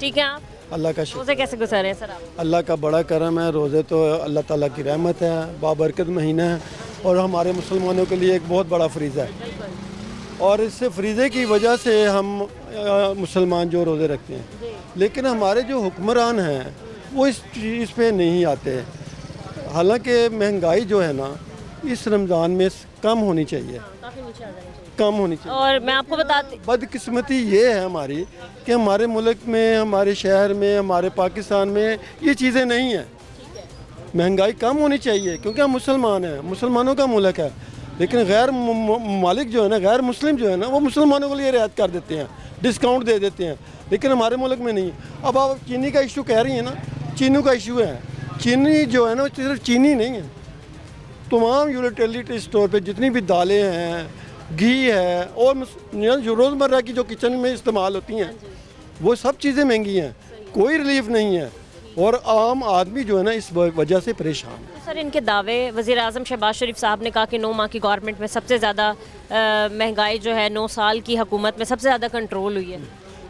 ठीक है आप अल्लाह का शुक्र। रोजे कैसे गुजारे हैं सर आप? अल्लाह का बड़ा करम है। रोज़े तो अल्लाह ताला की रहमत है, बाबरकत महीना है और हमारे मुसलमानों के लिए एक बहुत बड़ा फ़रीज़ा है। और इस फ़रीज़े की वजह से हम मुसलमान जो रोज़े रखते हैं, लेकिन हमारे जो हुक्मरान हैं वो इस चीज़ पे नहीं आते। हालांकि महंगाई जो है ना इस रमज़ान में कम होनी चाहिए, कम होनी चाहिए। और मैं आपको बताती बदकिस्मती ये है हमारी कि हमारे मुल्क में, हमारे शहर में, हमारे पाकिस्तान में ये चीज़ें नहीं हैं। महंगाई कम होनी चाहिए क्योंकि हम मुसलमान हैं, मुसलमानों का मुल्क है। लेकिन गैर मालिक जो है ना, गैर मुस्लिम जो है ना, वो मुसलमानों के लिए रियायत कर देते हैं, डिस्काउंट दे देते हैं, लेकिन हमारे मुल्क में नहीं। अब आप चीनी का इशू कह रही हैं ना, चीनी का इशू है। चीनी जो है ना सिर्फ चीनी नहीं है, तमाम यूटिलिटी स्टोर पे जितनी भी दालें हैं, घी है और जो रोज़मर्रा की जो किचन में इस्तेमाल होती हैं वो सब चीज़ें महंगी हैं, कोई रिलीफ नहीं है और आम आदमी जो है ना इस वजह से परेशान है। सर इनके दावे, वज़ीर आज़म शहबाज शरीफ साहब ने कहा कि 9 माह की गवर्नमेंट में सबसे ज़्यादा महंगाई जो है 9 साल की हुकूमत में सबसे ज़्यादा कंट्रोल हुई है,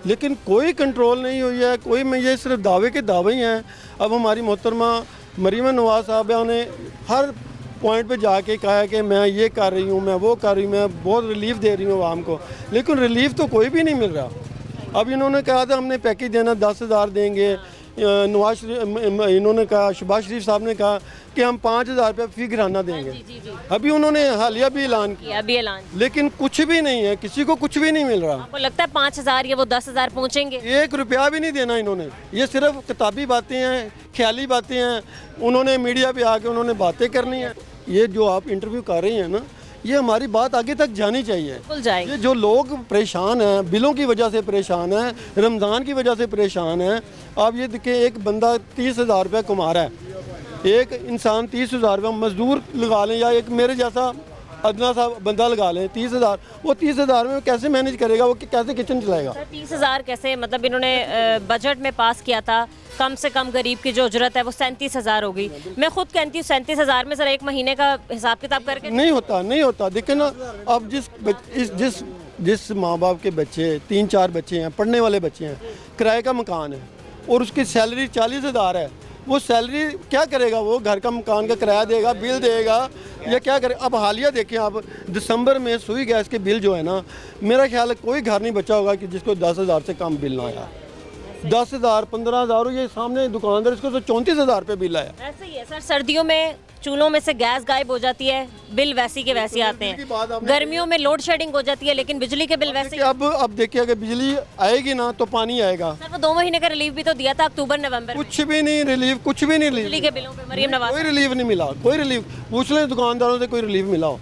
लेकिन कोई कंट्रोल नहीं हुई है, कोई में ये सिर्फ दावे के दावे ही हैं। अब हमारी मोहतरमा मरीम नवाज़ साहबा ने हर पॉइंट पे जाके कहा है कि मैं ये कर रही हूँ, मैं वो कर रही हूँ, मैं बहुत रिलीफ दे रही हूँ आवाम को, लेकिन रिलीफ तो कोई भी नहीं मिल रहा। अब इन्होंने कहा था हमने पैकेज देना 10,000 देंगे, नवाज इन्होंने कहा, शहबाज शरीफ साहब ने कहा कि हम 5,000 रुपये फ़ी घराना देंगे। अभी उन्होंने हालिया भी ऐलान किया, अभी ऐलान। लेकिन कुछ भी नहीं है, किसी को कुछ भी नहीं मिल रहा। आपको लगता है 5,000 या वो 10,000 पहुँचेंगे? 1 रुपया भी नहीं देना इन्होंने। ये सिर्फ किताबी बातें हैं, ख्याली बातें हैं। उन्होंने मीडिया पे आके उन्होंने बातें करनी है। ये जो आप इंटरव्यू कर रही हैं ना, ये हमारी बात आगे तक जानी चाहिए। खुल जाएगी। ये जो लोग परेशान हैं, बिलों की वजह से परेशान हैं, रमज़ान की वजह से परेशान हैं। आप ये देखें, एक बंदा 30,000 रुपये कमा रहा है, एक इंसान 30,000 रुपये मजदूर लगा लें या एक मेरे जैसा अदना सा बंदा लगा लें 30,000, वो 30,000 में कैसे मैनेज करेगा, वो कैसे किचन चलाएगा? 30,000 कैसे, मतलब इन्होंने बजट में पास किया था कम से कम गरीब की जो उजरत है वो 37,000 होगी। मैं खुद कहती हूँ 37,000 में सर एक महीने का हिसाब किताब करके नहीं होता, नहीं होता। देखिए ना, अब जिस माँ बाप के बच्चे 3-4 बच्चे हैं, पढ़ने वाले बच्चे हैं, किराए का मकान है और उसकी सैलरी 40,000 है, वो सैलरी क्या करेगा? वो घर का मकान का किराया देगा, बिल देगा या क्या करे? अब हालिया देखें आप, दिसंबर में सुई गैस के बिल जो है ना, मेरा ख्याल है कोई घर नहीं बचा होगा कि जिसको 10,000 से कम बिल ना आया। 10,000, 15,000, ये सामने दुकानदार इसको तो 34,000 रुपये बिल आया। ऐसे ही है सर। सर्दियों में चूल्हों में से गैस गायब हो जाती है, बिल वैसी के वैसे आते हैं। गर्मियों में लोड शेडिंग हो जाती है, लेकिन बिजली के बिल वैसे। अब देखिए, अगर बिजली आएगी ना तो पानी आएगा। सर वो 2 महीने का रिलीफ भी तो दिया था अक्टूबर नवंबर में। कुछ भी नहीं रिलीफ, कुछ भी नहीं रिलीफ। बिजली के बिलों पे मरीम नवाज कोई रिलीफ नहीं मिला, कोई रिलीफ। पूछ लें दुकानदारों से, कोई रिलीफ मिला हो?